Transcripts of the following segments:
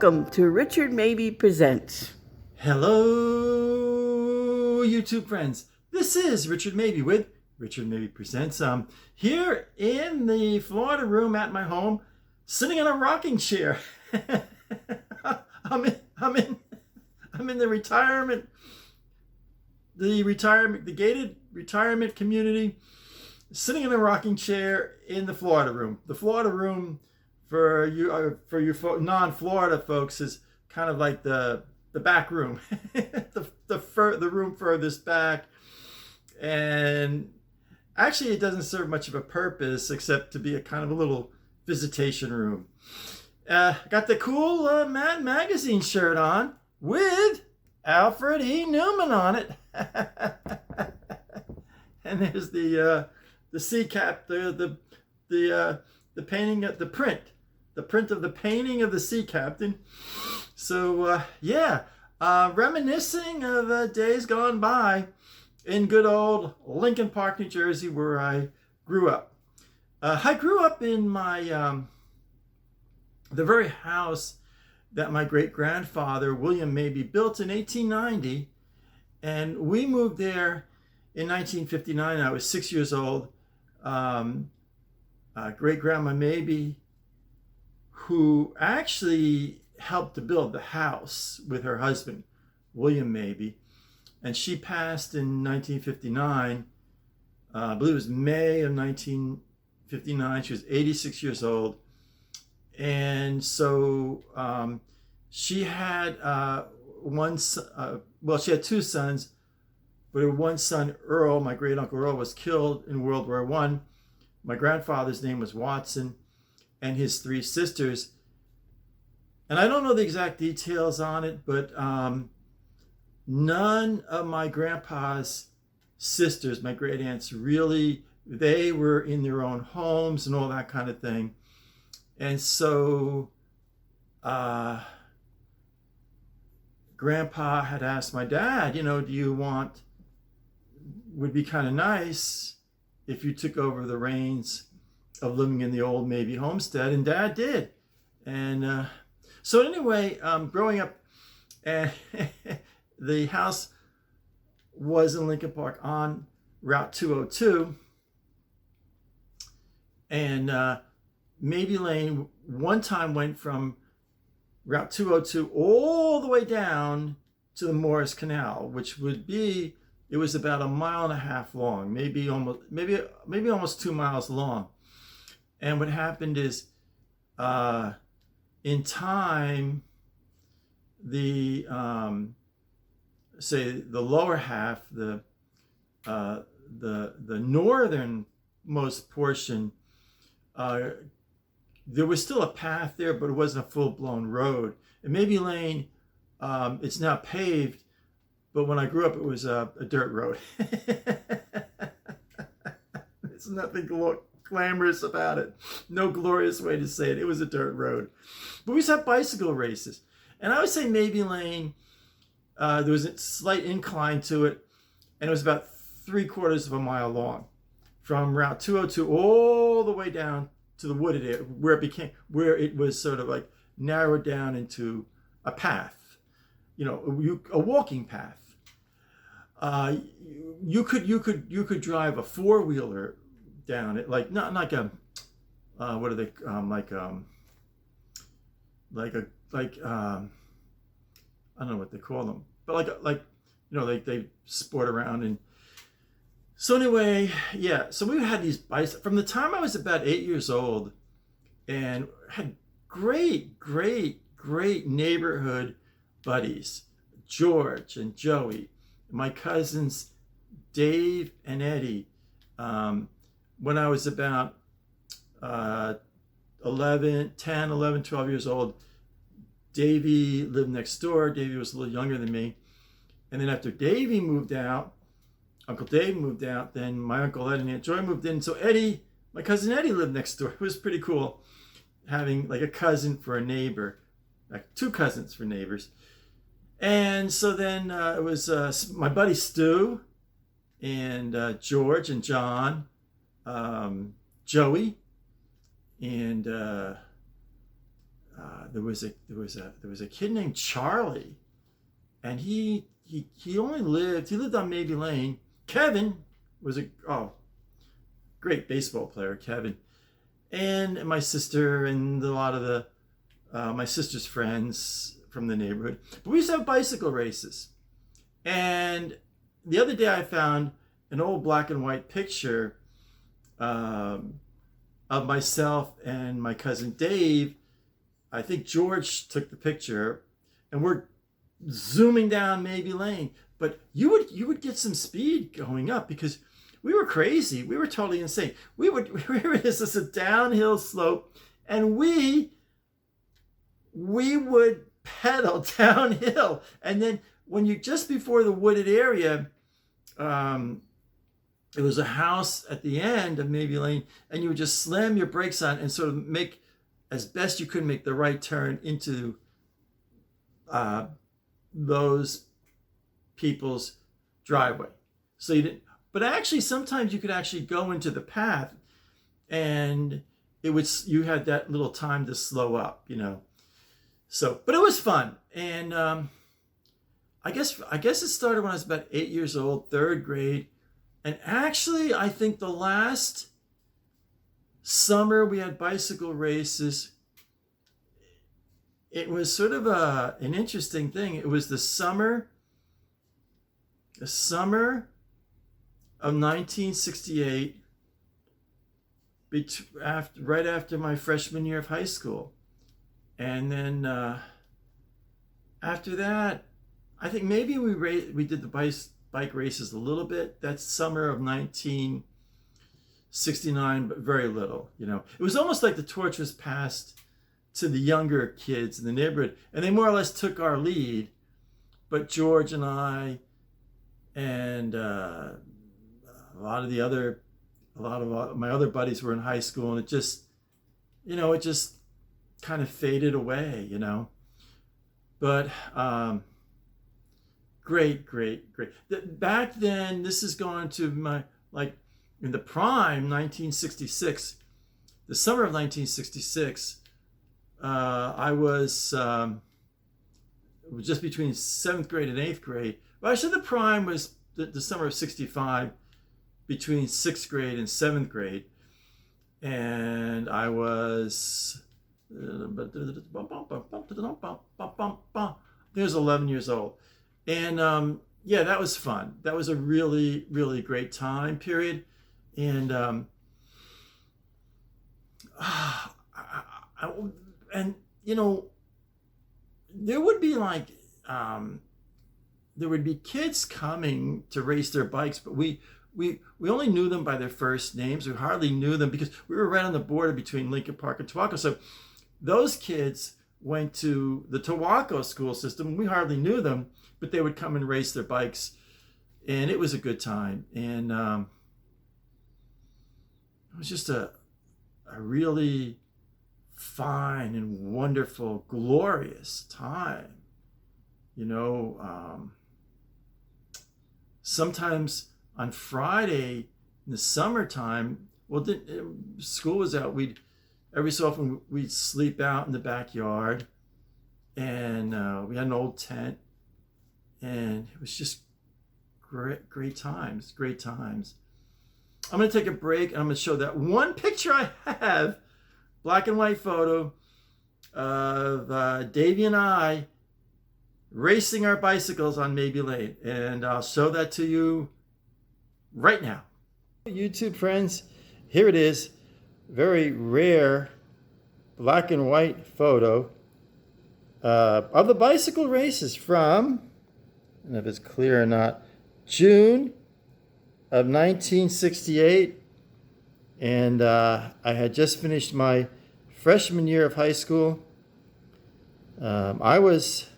Welcome to Richard Mabey Presents. Hello, YouTube friends. This is Richard Mabey with Richard Mabey Presents. Here in the Florida room at my home, sitting in a rocking chair. I'm in the gated retirement community, sitting in a rocking chair in the Florida room. The Florida room, for you non-Florida folks, is kind of like the back room, the room furthest back, and actually it doesn't serve much of a purpose except to be a kind of a little visitation room. Got the cool Mad Magazine shirt on with Alfred E. Newman on it, and there's the sea cap, the painting of the print of the painting of the sea captain. So reminiscing of days gone by in good old Lincoln Park, New Jersey, where I grew up. I grew up in my the very house that my great-grandfather William Mabey built in 1890, and we moved there in 1959. I was 6 years old. Great-grandma Mabey, who actually helped to build the house with her husband, William Mabey, and she passed in 1959. I believe it was May of 1959. She was 86 years old. And so she had she had two sons, but her one son, Earl, my great uncle Earl, was killed in World War I. My grandfather's name was Watson, and his three sisters. And I don't know the exact details on it, but none of my grandpa's sisters, my great aunts, really, they were in their own homes and all that kind of thing. And so Grandpa had asked my dad, would be kind of nice if you took over the reins of living in the old Mabey homestead, and Dad did. And so anyway, growing up, and the house was in Lincoln Park on Route 202, and Mabey Lane one time went from Route 202 all the way down to the Morris Canal, which it was about 1.5 miles long, maybe almost 2 miles long. And what happened is, in time, the lower half, the northernmost portion, there was still a path there, but it wasn't a full-blown road. And Mabey Lane, it's now paved, but when I grew up, it was a dirt road. There's nothing glamorous about it. No glorious way to say it. It was a dirt road. But we used to have bicycle races. And I would say Mabey Lane, there was a slight incline to it, and it was about 3/4 of a mile long, from Route 202 all the way down to the wooded area, where it was sort of like narrowed down into a path, a walking path. You could drive a four-wheeler down it, like not like a what are they I don't know what they call them, but they sport around. And so anyway, so we had these bicycles from the time I was about 8 years old, and had great neighborhood buddies, George and Joey, my cousins Dave and Eddie. When I was about 11, 12 years old, Davey lived next door. Davey was a little younger than me. And then after Davey moved out, Uncle Dave moved out, then my Uncle Ed and Aunt Joy moved in. So Eddie, my cousin Eddie, lived next door. It was pretty cool having like a cousin for a neighbor, like two cousins for neighbors. And so then it was my buddy Stu and George and John, Joey, and there was a kid named Charlie, and he lived on Mabey Lane. Kevin was a great baseball player, Kevin, and my sister and a lot of the my sister's friends from the neighborhood. But we used to have bicycle races, and the other day I found an old black and white picture of myself and my cousin Dave. I think George took the picture, and we're zooming down Mabey Lane. But you would get some speed going up because we were crazy. We were totally insane. We were this is a downhill slope, and we would pedal downhill. And then when you just before the wooded area, it was a house at the end of Mabey Lane, and you would just slam your brakes on and sort of make as best you could make the right turn into those people's driveway. So you didn't, but actually sometimes you could actually go into the path, and you had that little time to slow up, So, but it was fun, and I guess it started when I was about 8 years old, third grade, and actually I think the last summer we had bicycle races. It was sort of an interesting thing. It was the summer of 1968, right after my freshman year of high school. And then after that, I think maybe we did the bike races a little bit. That summer of 1969, but very little. It was almost like the torch was passed to the younger kids in the neighborhood, and they more or less took our lead. But George and I and a lot of my other buddies were in high school, and it just kind of faded away, But great. Back then, this is going to my, in the prime, 1966, the summer of 1966, I was just between 7th grade and 8th grade. Well, actually, the prime was the summer of 65, between 6th grade and 7th grade. And I was, there's 11 years old. And that was fun. That was a really, really great time period. And there would be there would be kids coming to race their bikes, but we only knew them by their first names. We hardly knew them because we were right on the border between Lincoln Park and Towako. So those kids went to the Towako school system. We hardly knew them, but they would come and race their bikes, and it was a good time. And it was just a really fine and wonderful, glorious time. Sometimes on Friday in the summertime, school was out, every so often we'd sleep out in the backyard, and we had an old tent, and it was just great times. I'm going to take a break, and I'm going to show that one picture I have, black and white photo of Davey and I racing our bicycles on Mabey Lane. And I'll show that to you right now. YouTube friends, here it is. Very rare black and white photo of the bicycle races from, I don't know if it's clear or not, June of 1968. And I had just finished my freshman year of high school. I was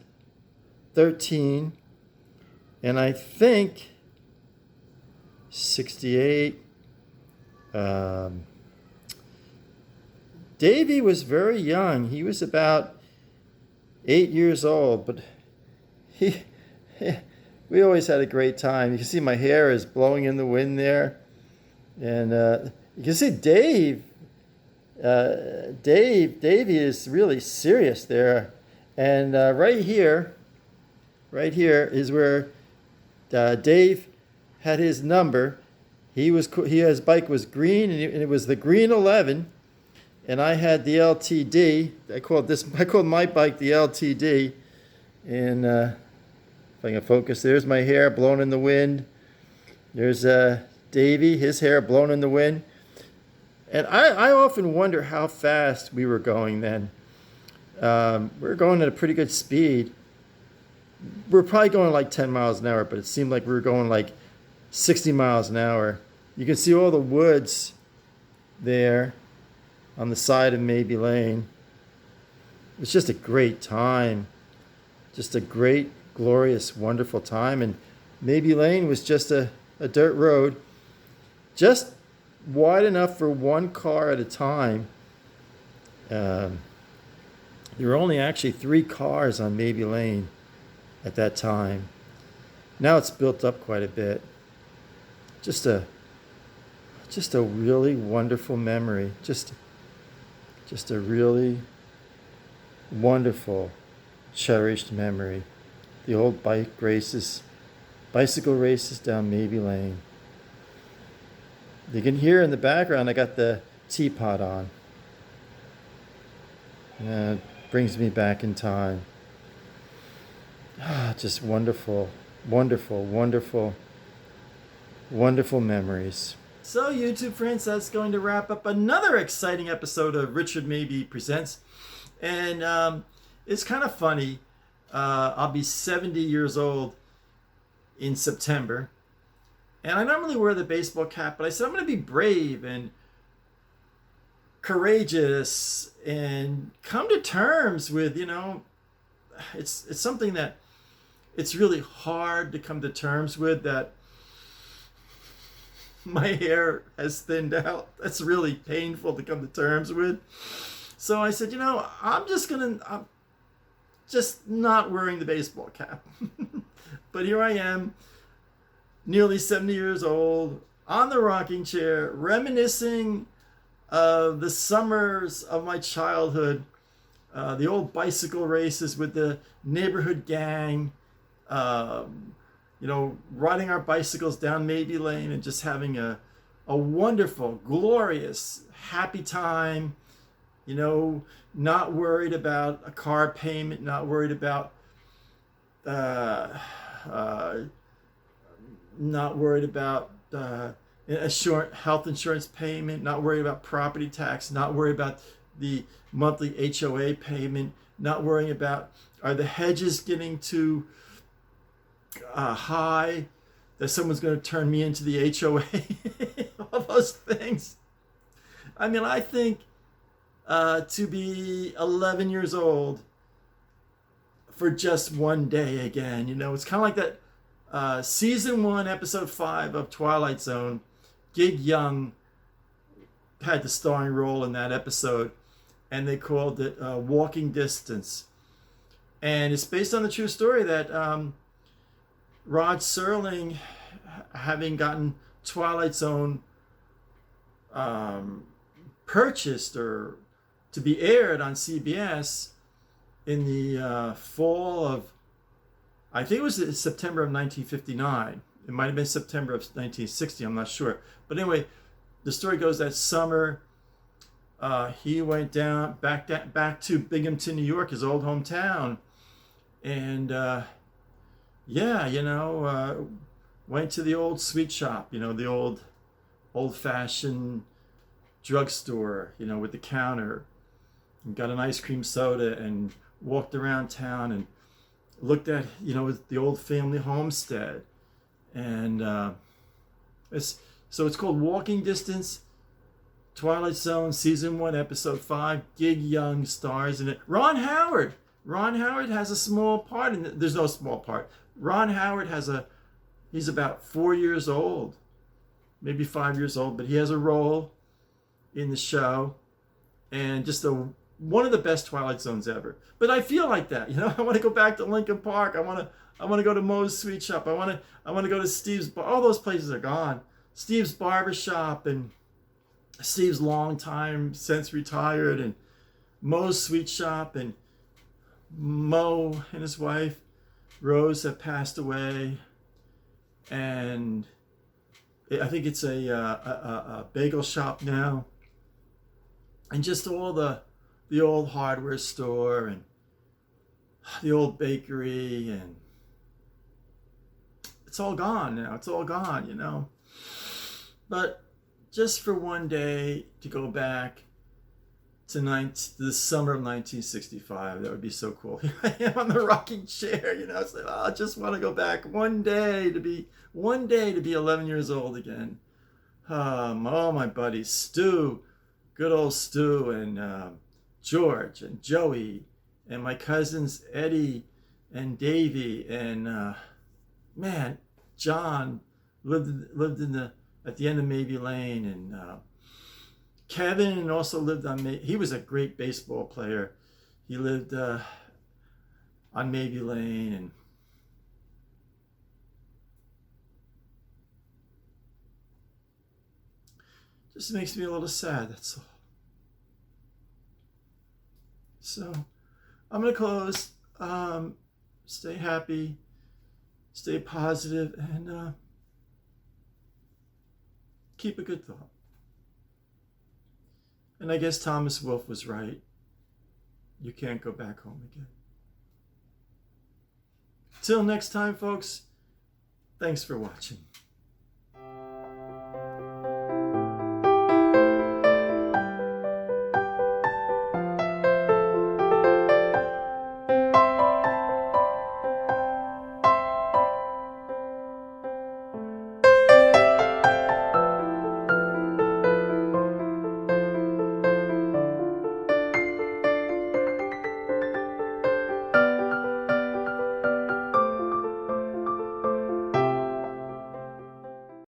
13, and I think 68. Davey was very young. He was about 8 years old, but we always had a great time. You can see my hair is blowing in the wind there. And you can see Dave Davey is really serious there, and right here is where Dave had his number. His bike was green, and it was the green 11, and I had the LTD. I called my bike the LTD, and if I can focus, there's my hair blown in the wind. There's Davey, his hair blown in the wind. And I often wonder how fast we were going then. We were going at a pretty good speed. We were probably going like 10 miles an hour, but it seemed like we were going like 60 miles an hour. You can see all the woods there on the side of Mabey Lane. It was just a great time. Just a great, glorious, wonderful time. And Mabey Lane was just a dirt road, just wide enough for one car at a time. There were only actually 3 cars on Mabey Lane at that time. Now it's built up quite a bit. Just a really wonderful memory. Just a really wonderful, cherished memory. The old bicycle races down Mabey Lane. You can hear in the background I got the teapot on. It brings me back in time. Just wonderful, wonderful, wonderful, wonderful memories. So YouTube friends, that's going to wrap up another exciting episode of Richard Mabey Presents. And it's kind of funny. I'll be 70 years old in September. And I normally wear the baseball cap, but I said I'm going to be brave and courageous and come to terms with, it's something that it's really hard to come to terms with, that my hair has thinned out. That's really painful to come to terms with. So I said, I'm just not wearing the baseball cap. But here I am, nearly 70 years old, on the rocking chair, reminiscing of the summers of my childhood, the old bicycle races with the neighborhood gang, riding our bicycles down Mabey Lane and just having a wonderful, glorious, happy time, not worried about a car payment, not worried about health insurance payment, not worried about property tax, not worried about the monthly HOA payment, not worrying about, are the hedges getting too high that someone's going to turn me into the HOA. All those things. I mean, I think to be 11 years old for just one day again, it's kind of like that season 1, episode 5 of Twilight Zone. Gig Young had the starring role in that episode, and they called it Walking Distance. And it's based on the true story that Rod Serling, having gotten Twilight Zone purchased or to be aired on CBS in the fall of, I think it was September of 1959. It might have been September of 1960, I'm not sure. But anyway, the story goes that summer, he went back to Binghamton, New York, his old hometown. And went to the old sweet shop, the old-fashioned drugstore, with the counter, and got an ice cream soda and walked around town and looked at, the old family homestead. And it's called Walking Distance, Twilight Zone, season 1, episode 5. Gig Young stars in it. Ron Howard has a small part in it. There's no small part. Ron Howard he's about 4 years old, maybe 5 years old, but he has a role in the show, and just one of the best Twilight Zones ever. But I feel like that, I want to go back to Lincoln Park. I want to go to Moe's Sweet Shop. I want to go to Steve's. All those places are gone. Steve's Barber Shop, and Steve's long time since retired, and Mo's sweet shop, and Mo and his wife Rose have passed away, and I think it's a bagel shop now, and just all the old hardware store and the old bakery, and it's all gone now. It's all gone, you know. But just for one day to go back to the summer of 1965, that would be so cool. Here I am on the rocking chair, you know. It's like, oh, I just want to go back one day to be 11 years old again. All my buddies, Stu, good old Stu, and George and Joey, and my cousins Eddie and Davey, and man, John lived at the end of Mabey Lane, and Kevin also lived on he was a great baseball player. He lived on Mabey Lane, and just makes me a little sad, that's all. So I'm gonna close. Stay happy, stay positive, and keep a good thought. And I guess Thomas Wolfe was right. You can't go back home again. Till next time, folks, thanks for watching.